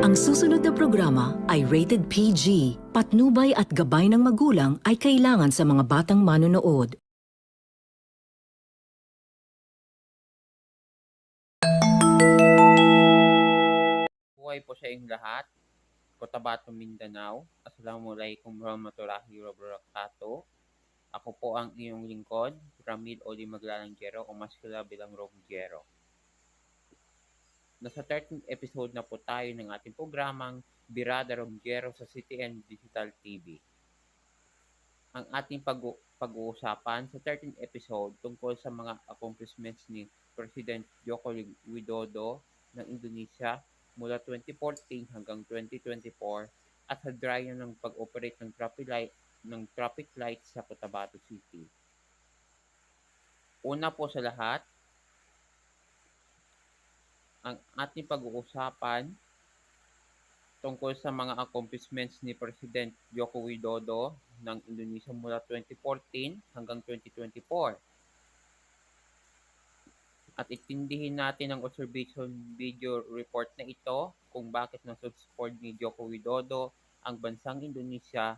Ang susunod na programa ay rated PG. Patnubay at gabay ng magulang ay kailangan sa mga batang manonood. Buhay po sa inyong lahat. Cotabato, Mindanao. Assalamualaikum warahmatullahi wabarakatuh. Ako po ang iyong lingkod, Ramil Oli Maglalanggero o mas kilala bilang ROMD Diero. Nasa 13th episode na po tayo ng ating programang Birada ROMD Diero sa CTN Digital TV. Ang ating pag-uusapan sa 13th episode tungkol sa mga accomplishments ni President Joko Widodo ng Indonesia mula 2014 hanggang 2024 at hadrian ng pag-operate ng traffic light sa Cotabato City. Una po sa lahat, ang ating pag-uusapan tungkol sa mga accomplishments ni President Joko Widodo ng Indonesia mula 2014 hanggang 2024. At itindihin natin ang observation video report na ito kung bakit nasusupport ni Joko Widodo ang bansang Indonesia.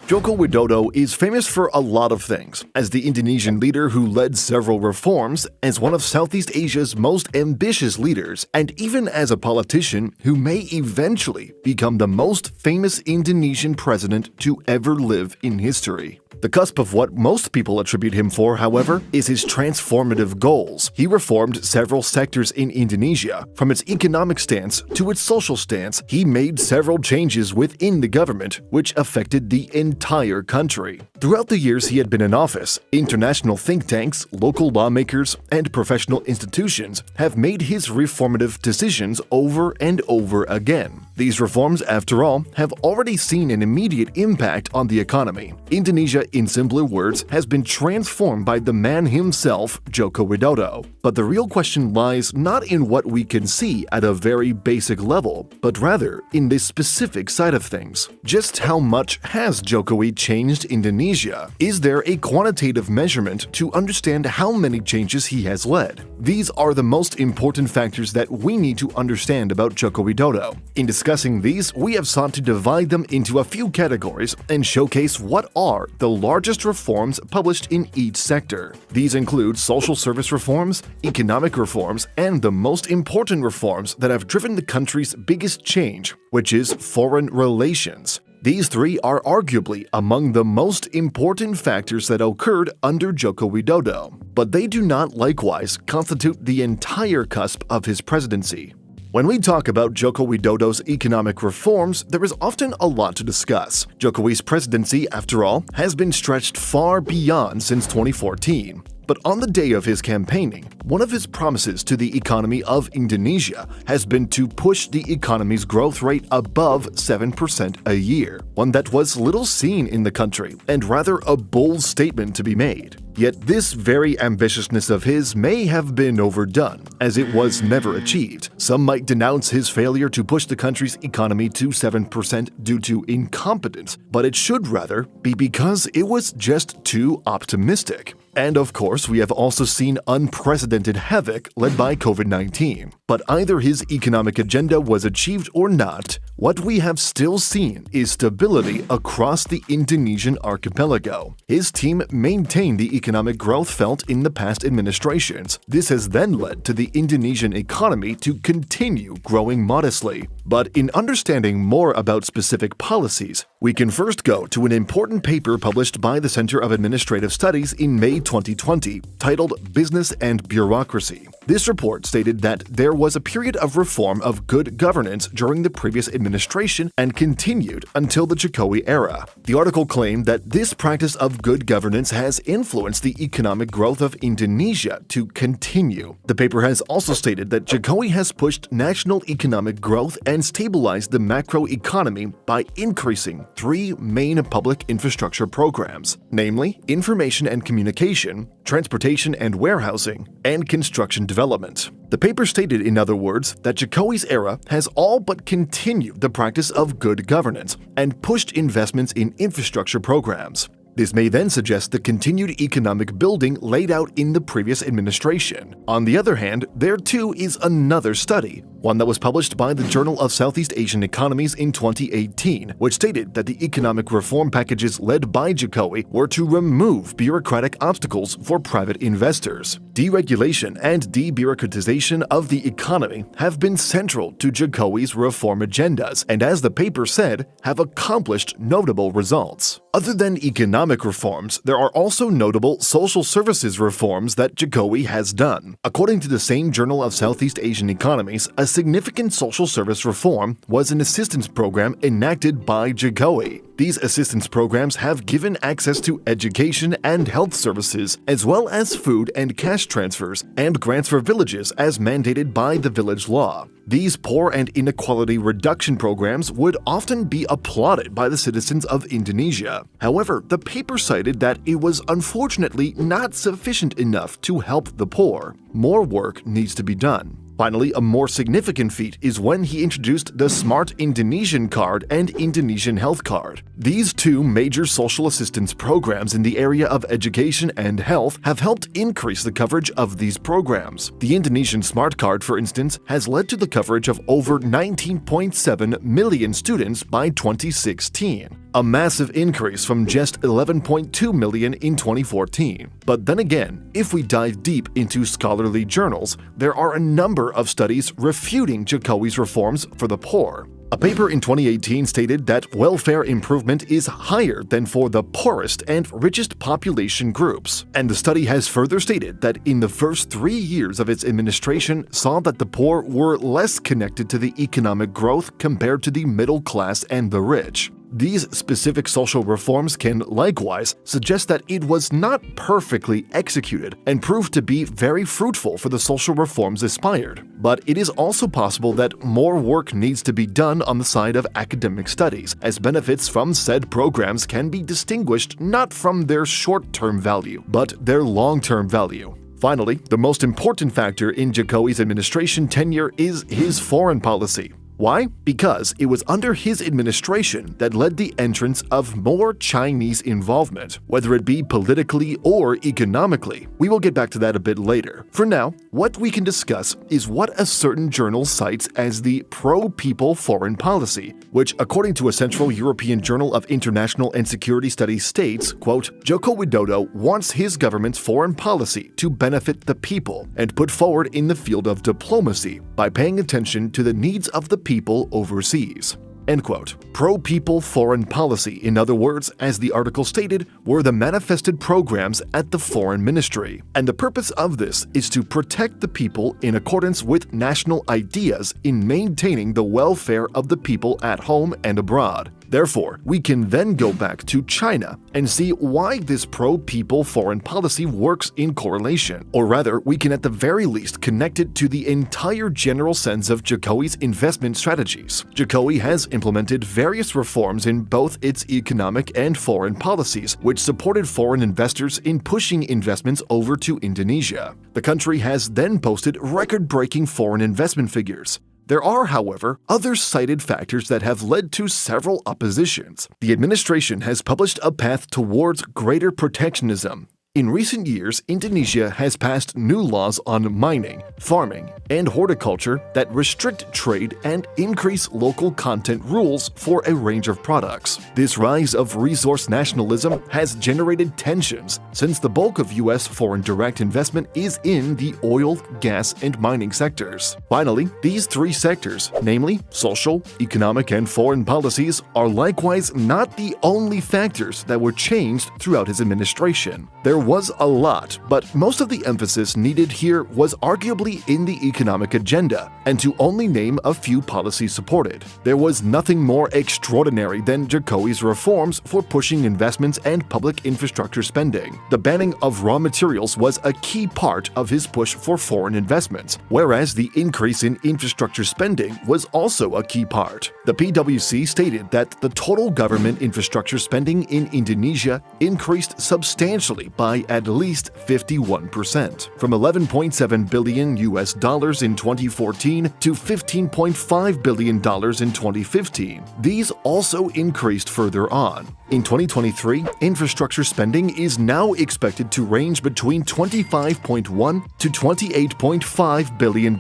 Joko Widodo is famous for a lot of things, as the Indonesian leader who led several reforms, as one of Southeast Asia's most ambitious leaders, and even as a politician who may eventually become the most famous Indonesian president to ever live in history. The cusp of what most people attribute him for, however, is his transformative goals. He reformed several sectors in Indonesia, from its economic stance to its social stance. He made several changes within the government, which affected the entire country. Throughout the years he had been in office, international think tanks, local lawmakers, and professional institutions have made his reformative decisions over and over again. These reforms, after all, have already seen an immediate impact on the economy. Indonesia, in simpler words, has been transformed by the man himself, Joko Widodo. But the real question lies not in what we can see at a very basic level, but rather in this specific side of things. Just how much has Joko changed Indonesia? Is there a quantitative measurement to understand how many changes he has led? These are the most important factors that we need to understand about Joko Widodo. In discussing these, we have sought to divide them into a few categories and showcase what are the largest reforms published in each sector. These include social service reforms, economic reforms, and the most important reforms that have driven the country's biggest change, which is foreign relations. These three are arguably among the most important factors that occurred under Joko Widodo, but they do not likewise constitute the entire cusp of his presidency. When we talk about Joko Widodo's economic reforms, there is often a lot to discuss. Jokowi's presidency, after all, has been stretched far beyond since 2014. But on the day of his campaigning, one of his promises to the economy of Indonesia has been to push the economy's growth rate above 7% a year, one that was little seen in the country and rather a bold statement to be made. Yet this very ambitiousness of his may have been overdone, as it was never achieved. Some might denounce his failure to push the country's economy to 7% due to incompetence, but it should rather be because it was just too optimistic. And of course, we have also seen unprecedented havoc led by COVID-19. But either his economic agenda was achieved or not, what we have still seen is stability across the Indonesian archipelago. His team maintained the economic growth felt in the past administrations. This has then led to the Indonesian economy to continue growing modestly. But in understanding more about specific policies, we can first go to an important paper published by the Center of Administrative Studies in May 2020, titled Business and Bureaucracy. This report stated that there was a period of reform of good governance during the previous administration and continued until the Jokowi era. The article claimed that this practice of good governance has influenced the economic growth of Indonesia to continue. The paper has also stated that Jokowi has pushed national economic growth and stabilized the macro economy by increasing three main public infrastructure programs, namely information and communication, transportation and warehousing, and construction development. The paper stated, in other words, that Jokowi's era has all but continued the practice of good governance and pushed investments in infrastructure programs. This may then suggest the continued economic building laid out in the previous administration. On the other hand, there too is another study, one that was published by the Journal of Southeast Asian Economies in 2018, which stated that the economic reform packages led by Jokowi were to remove bureaucratic obstacles for private investors. Deregulation and debureaucratization of the economy have been central to Jokowi's reform agendas, and as the paper said, have accomplished notable results. Other than economic reforms, there are also notable social services reforms that Jokowi has done. According to the same Journal of Southeast Asian Economies, a significant social service reform was an assistance program enacted by Jokowi. These assistance programs have given access to education and health services, as well as food and cash transfers and grants for villages as mandated by the village law. These poor and inequality reduction programs would often be applauded by the citizens of Indonesia. However, the paper cited that it was unfortunately not sufficient enough to help the poor. More work needs to be done. Finally, a more significant feat is when he introduced the Smart Indonesian Card and Indonesian Health Card. These two major social assistance programs in the area of education and health have helped increase the coverage of these programs. The Indonesian Smart Card, for instance, has led to the coverage of over 19.7 million students by 2016, a massive increase from just 11.2 million in 2014. But then again, if we dive deep into scholarly journals, there are a number of studies refuting Jokowi's reforms for the poor. A paper in 2018 stated that welfare improvement is higher than for the poorest and richest population groups. And the study has further stated that in the first 3 years of its administration saw that the poor were less connected to the economic growth compared to the middle class and the rich. These specific social reforms can likewise suggest that it was not perfectly executed and proved to be very fruitful for the social reforms aspired. But it is also possible that more work needs to be done on the side of academic studies, as benefits from said programs can be distinguished not from their short-term value, but their long-term value. Finally, the most important factor in Jokowi's administration tenure is his foreign policy. Why? Because it was under his administration that led the entrance of more Chinese involvement, whether it be politically or economically. We will get back to that a bit later. For now, what we can discuss is what a certain journal cites as the pro-people foreign policy, which, according to a Central European Journal of International and Security Studies, states, quote, Joko Widodo wants his government's foreign policy to benefit the people and put forward in the field of diplomacy by paying attention to the needs of the people overseas. End quote. Pro-people foreign policy, in other words, as the article stated, were the manifested programs at the foreign ministry. And the purpose of this is to protect the people in accordance with national ideas in maintaining the welfare of the people at home and abroad. Therefore, we can then go back to China and see why this pro-people foreign policy works in correlation. Or rather, we can at the very least connect it to the entire general sense of Jokowi's investment strategies. Jokowi has implemented various reforms in both its economic and foreign policies, which supported foreign investors in pushing investments over to Indonesia. The country has then posted record-breaking foreign investment figures. There are, however, other cited factors that have led to several oppositions. The administration has published a path towards greater protectionism. In recent years, Indonesia has passed new laws on mining, farming, and horticulture that restrict trade and increase local content rules for a range of products. This rise of resource nationalism has generated tensions since the bulk of U.S. foreign direct investment is in the oil, gas, and mining sectors. Finally, these three sectors, namely social, economic, and foreign policies, are likewise not the only factors that were changed throughout his administration. There was a lot, but most of the emphasis needed here was arguably in the economic agenda, and to only name a few policies supported. There was nothing more extraordinary than Jokowi's reforms for pushing investments and public infrastructure spending. The banning of raw materials was a key part of his push for foreign investments, whereas the increase in infrastructure spending was also a key part. The PwC stated that the total government infrastructure spending in Indonesia increased substantially by at least 51%, from $11.7 billion in 2014 to $15.5 billion in 2015. These also increased further on. In 2023, infrastructure spending is now expected to range between $25.1 to $28.5 billion.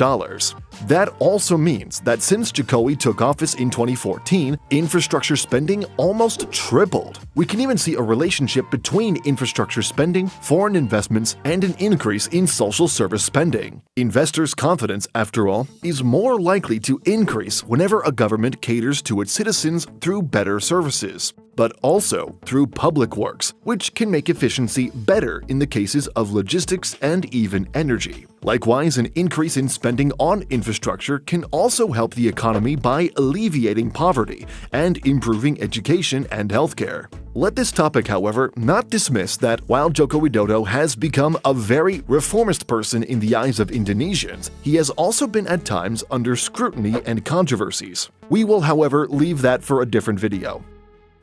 That also means that since Jokowi took office in 2014, infrastructure spending almost tripled. We can even see a relationship between infrastructure spending, foreign investments, and an increase in social service spending. Investors' confidence, after all, is more likely to increase whenever a government caters to its citizens through better services, but also through public works, which can make efficiency better in the cases of logistics and even energy. Likewise, an increase in spending on infrastructure can also help the economy by alleviating poverty and improving education and healthcare. Let this topic, however, not dismiss that while Joko Widodo has become a very reformist person in the eyes of Indonesians, he has also been at times under scrutiny and controversies. We will, however, leave that for a different video.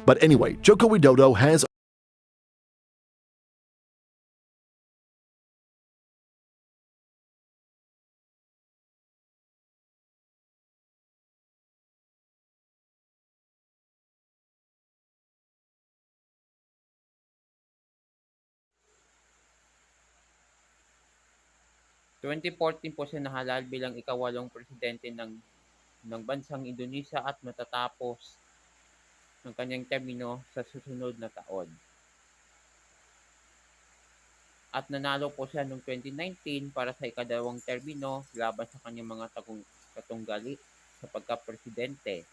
But anyway, Joko Widodo has 2014 po siya nahalal bilang ikawalong presidente ng bansang Indonesia at matatapos ng kanyang termino sa susunod na taon. At nanalo po siya noong 2019 para sa ikadalawang termino laban sa kanyang mga katunggali sa pagka-presidente.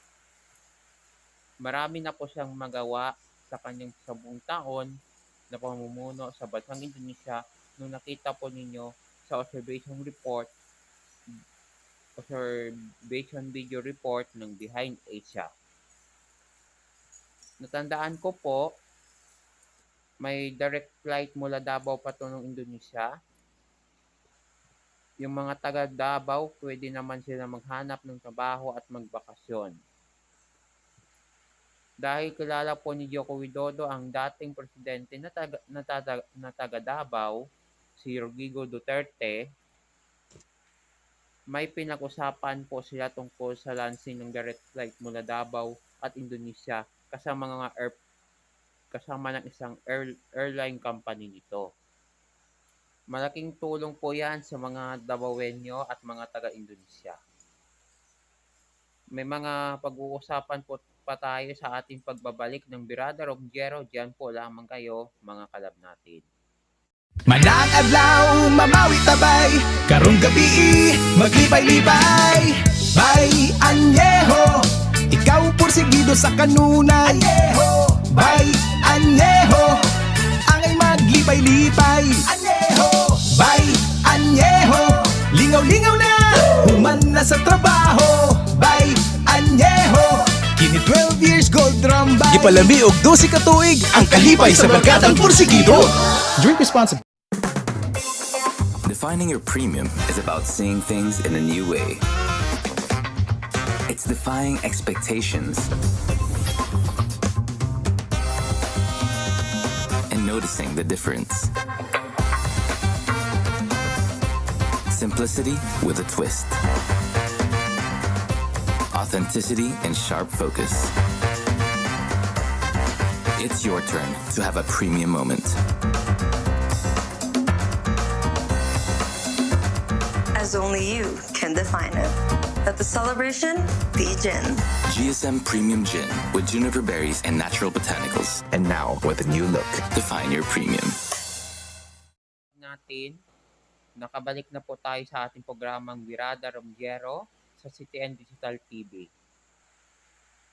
Marami na po siyang magawa sa kanyang 10 taon na pamumuno sa bansang Indonesia nung nakita po ninyo sa observation video report ng Behind Asia. Natandaan ko po, may direct flight mula Davao patungong Indonesia. Yung mga taga Davao, pwede naman sila maghanap ng trabaho at magbakasyon. Dahil kilala po ni Joko Widodo ang dating presidente na taga Davao, si Rodrigo Duterte, may pinag-usapan po sila tungkol sa launching ng direct flight mula Davao at Indonesia kasama ng isang airline company nito. Malaking tulong po yan sa mga Davaoenyo at mga taga-Indonesia. May mga pag-uusapan po pa tayo sa ating pagbabalik ng Birada ROMD Diero. Diyan po lamang kayo, mga kalab natin. Manang adlaw, mamawi tabay, karong gabi, maglibay-libay. Bay, Añejo, ikaw porsigido sa kanunay. Añejo, bay, Añejo, angay maglibay-libay. Añejo, bay, Añejo, lingaw-lingaw na, human na sa trabaho. Bay, Añejo, kini 12 years gold rum bay. Gipalami og 12 ka tuig, ang kalipay sa barkadang porsigido. Drink responsibly. Defining your premium is about seeing things in a new way. It's defying expectations and noticing the difference. Simplicity with a twist. Authenticity and sharp focus. It's your turn to have a premium moment. As only you can define it. Let the celebration be gin. GSM Premium Gin with juniper berries and natural botanicals. And now with a new look. Define your premium. Natin, nakabalik na po tayo sa ating programang Birada ROMD Diero sa CTN Digital TV.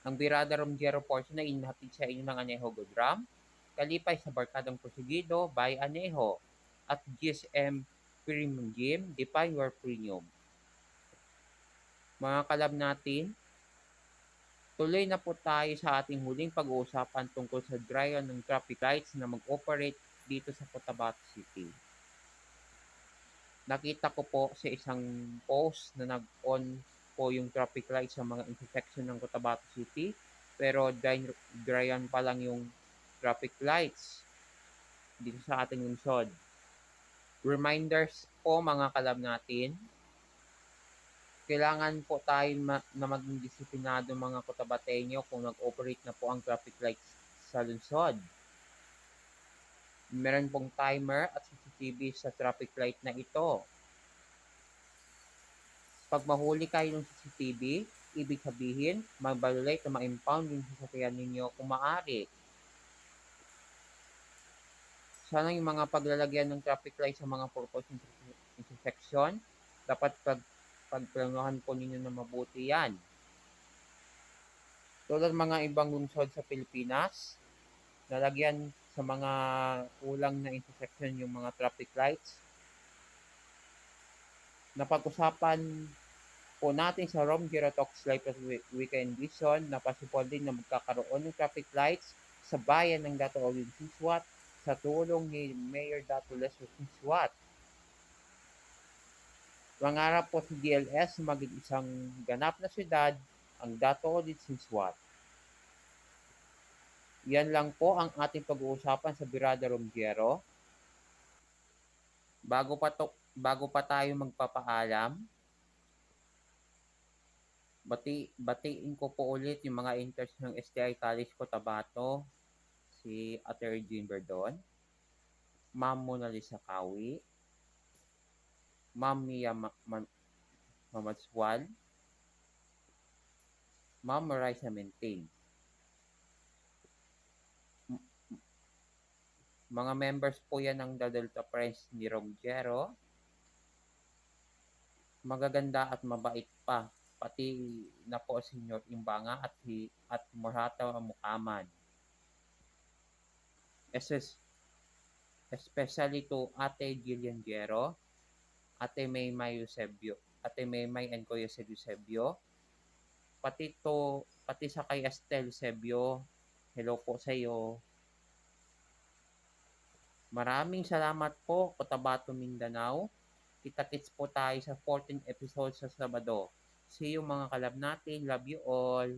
Ang Birada ROMD Diero Portion ay inihatid sa inyo ng Añejo Gold Rum, kalipay sa barkadang porsigido by Añejo at GSM Premium Gin, define your premium. Mga kalab natin, tuloy na po tayo sa ating huling pag-uusapan tungkol sa dryon ng traffic lights na mag-operate dito sa Cotabato City. Nakita ko po sa isang post na nag-on po yung traffic lights sa mga intersection ng Cotabato City, pero dryon pa lang yung traffic lights dito sa ating lungsod. Reminders po mga kalab natin, kailangan po tayo na maging disiplinado mga Cotabateño kung nag-operate na po ang traffic lights sa lungsod. Meron pong timer at CCTV sa traffic light na ito. Pag mahuli kayo ng CCTV, ibig sabihin, mag-violate na ma-impound yung sasakyan ninyo kung maaari. Sana yung mga paglalagyan ng traffic light sa mga purpose intersection, dapat pagplanuhan po ninyo na mabuti yan. Tulad mga ibang lungsod sa Pilipinas, nalagyan sa mga kulang na intersection yung mga traffic lights. Napag-usapan po natin sa ROMD Diero Talks Live at Weekend Edition na possible din na magkakaroon ng traffic lights sa bayan ng Dato Oreid Siswat sa tulong ni Mayor Dato Leslie Siswat. Mangarap po si DLS na maging isang ganap na syudad ang Dato Oreid Siswat. Yan lang po ang ating pag-uusapan sa Birada ROMD Diero. Bago pa tayo magpapaalam, batiin ko po ulit yung mga interns ng STI College Cotabato, si Atty. Berdon, Maam Monalizah Cawi, Maam Miya Mamadsual, Maam Noraisa Menting. Mga members po yan ng Delta Friends ni ROMD Diero. Magaganda at mabait pa. Pati na po si Nur-in Banga at Norhata Mokamad. Especially to Ate JuvyLyn Diero, Ate Maymay Eusebio, Ate Maymay and Kuya Eusebio, pati sa kay Estelle Eusebio. Hello po sa iyo. Maraming salamat po, Cotabato, Mindanao. Kita-kits po tayo sa 14th episode sa Sabado. See you mga kalab natin. Love you all.